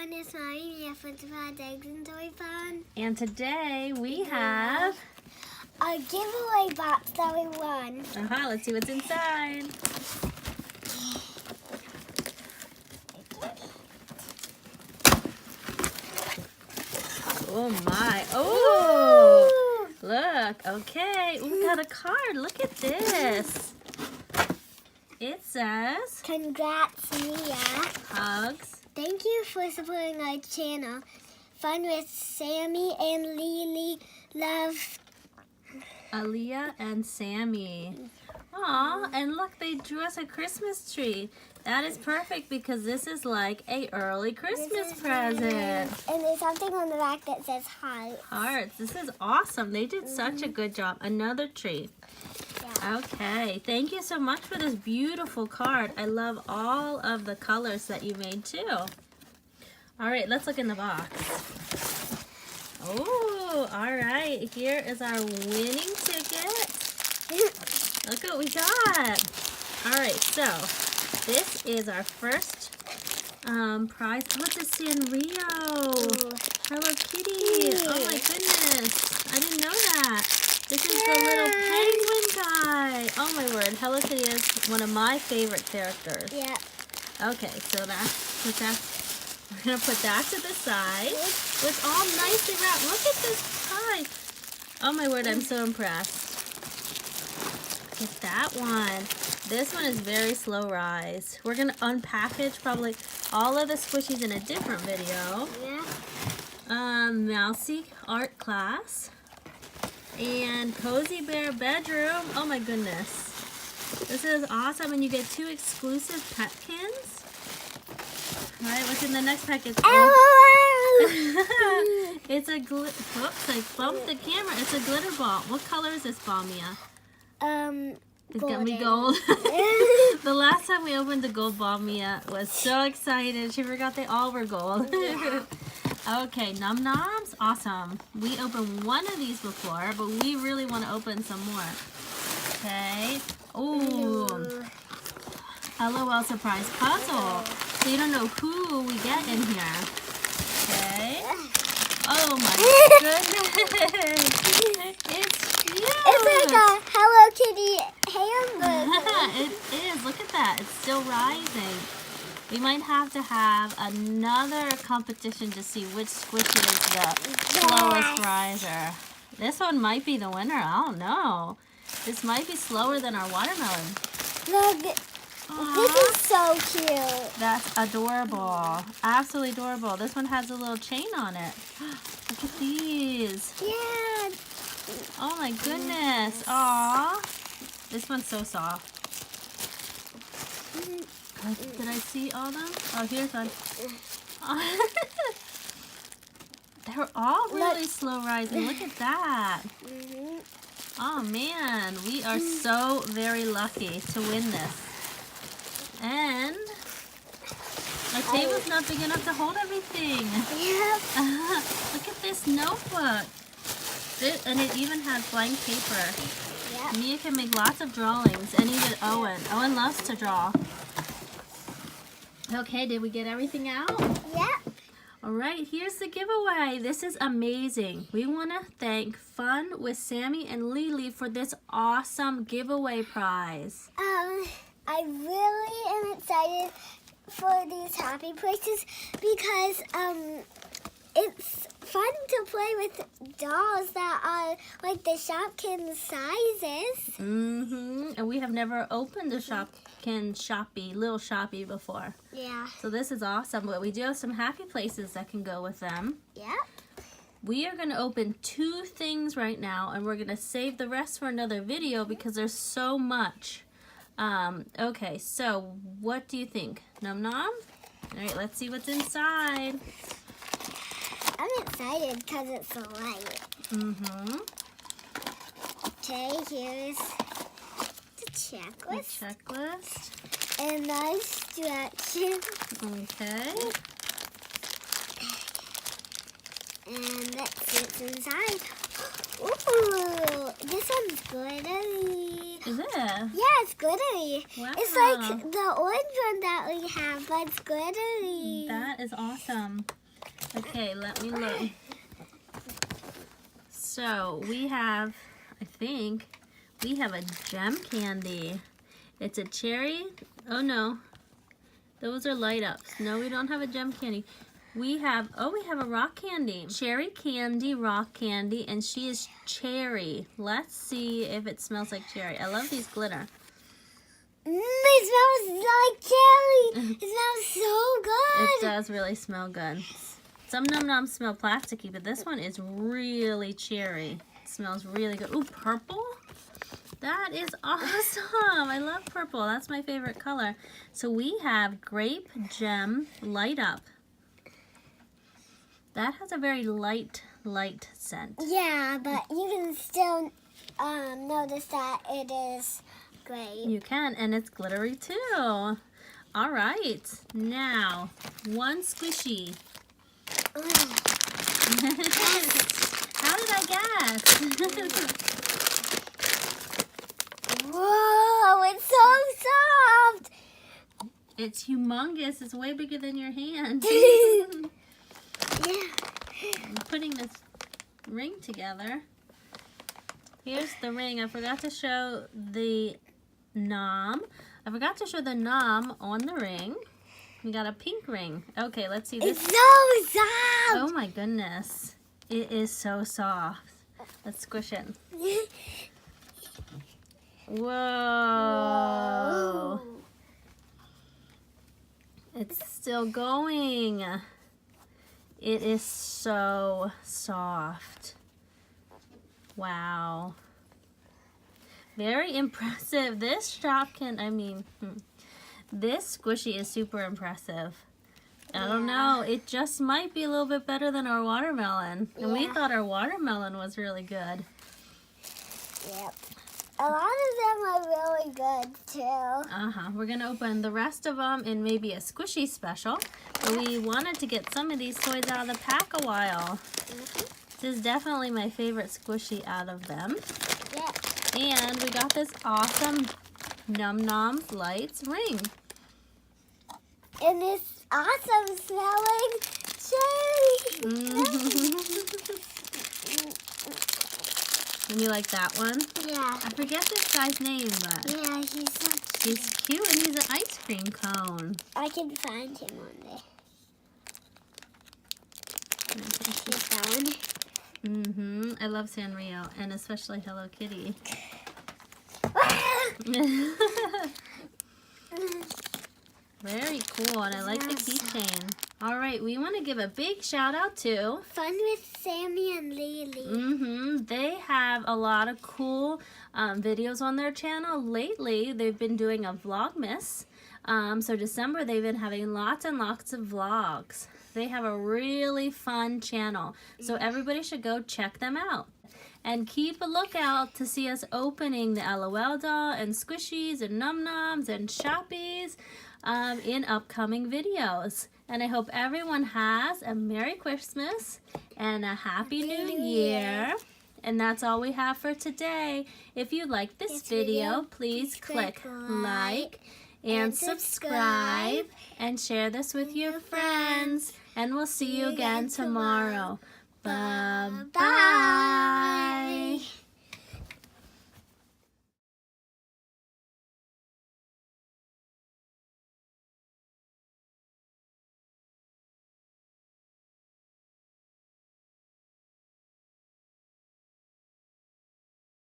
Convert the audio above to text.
everyone, it's Mari here for Surprise Eggs and Toy Fun. And today we have a giveaway box that we won. let's see what's inside. Oh my, oh, Ooh. Look, okay, we got a card, look at this. It says, Congrats, Mia. Hugs. Thank you for supporting our channel. Fun with Sammi and Lee Lee. Love. Aaliyah and Sammy. Aw, and look, they drew us a Christmas tree. That is perfect because this is like a early Christmas present. And there's something on the back that says hearts. Hearts. This is awesome. They did such a good job. Another tree. Yeah. Okay. Thank you so much for this beautiful card. I love all of the colors that you made too. All right, let's look in the box. Oh, all right. Here is our winning ticket. Look what we got. All right, so this is our first prize. Oh, it's a Sanrio. Hello Kitty. Oh my goodness. I didn't know that. This is the little penguin guy. Oh my word. Hello Kitty is one of my favorite characters. Yeah. Okay, so we're going to put that to the side. It's all nicely wrapped. Look at this pie. Oh my word, I'm so impressed. Look at that one. This one is very slow rise. We're going to unpackage probably all of the squishies in a different video. Yeah. Mousy art class. And Cozy Bear bedroom. Oh my goodness. This is awesome. And you get 2 exclusive Petkins. All right, what's in the next package? It's a oops, I bumped the camera. It's a glitter ball. What color is this ball, Mia? It's gonna be gold. The last time we opened the gold ball, Mia was so excited. She forgot they all were gold. Yeah. Okay, Num Noms, awesome. We opened one of these before, but we really want to open some more. Okay. Ooh. LOL Surprise Puzzle. So you don't know who we get in here. Okay. Oh my goodness. It's cute. It's like a Hello Kitty hamburger. It is. Look at that. It's still rising. We might have to have another competition to see which squishy is the slowest riser. This one might be the winner. I don't know. This might be slower than our watermelon. Look. This is so cute. That's adorable. Absolutely adorable. This one has a little chain on it. Look at these. Yeah. Oh my goodness. Aw. This one's so soft. Did I see all of them? Oh, here's one. They're all really slow rising. Look at that. Oh man, we are so very lucky to win this. And our table's not big enough to hold everything. Yep. Look at this notebook. And it even has blank paper. Yep. Mia can make lots of drawings, and even Owen. Owen loves to draw. Okay, did we get everything out? Yep. All right, here's the giveaway. This is amazing. We want to thank Fun with Sammi and Lee Lee for this awesome giveaway prize. I really am excited for these happy places because it's fun to play with dolls that are like the Shopkins sizes. And we have never opened a Shopkins little shoppy before. Yeah. So this is awesome, but we do have some happy places that can go with them. Yep. We are going to open 2 things right now, and we're going to save the rest for another video because there's so much. Okay, so what do you think? Num Nom? All right, let's see what's inside. I'm excited because it's so light. Okay, here's the checklist. The checklist. And the instructions. Okay. And let's see what's inside. Ooh, this one's glittery. Is it? Yeah, it's glittery. Wow. It's like the orange one that we have, but it's glittery. That is awesome. Okay, let me look. So we have, I think, we have a gem candy. It's a cherry. Oh no, those are light ups. No, we don't have a gem candy. We have a rock candy. Cherry candy, rock candy, and she is cherry. Let's see if it smells like cherry. I love these glitter. It smells like cherry. It smells so good. It does really smell good. Some Num Noms smell plasticky, but this one is really cherry. It smells really good. Ooh, purple? That is awesome. I love purple. That's my favorite color. So we have grape gem light up. That has a very light scent. Yeah, but you can still notice that it is great. You can, and it's glittery too. All right, now one squishy. How did I guess? Whoa, it's so soft. It's humongous. It's way bigger than your hand. Yeah. I'm putting this ring together. Here's the ring. I forgot to show the nom. I forgot to show the nom on the ring. We got a pink ring. Okay, let's see this. It's so soft. Oh my goodness. It is so soft. Let's squish it. Whoa. Whoa. It's still going. It is so soft. Wow. Very impressive. This this squishy is super impressive. I don't know. It just might be a little bit better than our watermelon. And we thought our watermelon was really good. Yep. A lot of them are really good too. We're going to open the rest of them in maybe a squishy special. But we wanted to get some of these toys out of the pack a while. This is definitely my favorite squishy out of them. Yep. And we got this awesome Num Noms Lights ring. And it's awesome smelling cherry. And you like that one? Yeah. I forget this guy's name, but Yeah, he's so he's cute and he's an ice cream cone. I can find him one day. He's that one. I love Sanrio and especially Hello Kitty. Very cool, and I like the keychain. All right, we want to give a big shout out to Fun with Sammi and Lee Lee. They have a lot of cool videos on their channel. Lately, they've been doing a Vlogmas. So December, they've been having lots and lots of vlogs. They have a really fun channel, so everybody should go check them out. And keep a lookout to see us opening the LOL doll and Squishies and Num Noms and Shoppies in upcoming videos. And I hope everyone has a Merry Christmas and a Happy New Year. And that's all we have for today. If you like this video, please click like and subscribe and share this with your friends. And we'll see you again tomorrow. Bye-bye.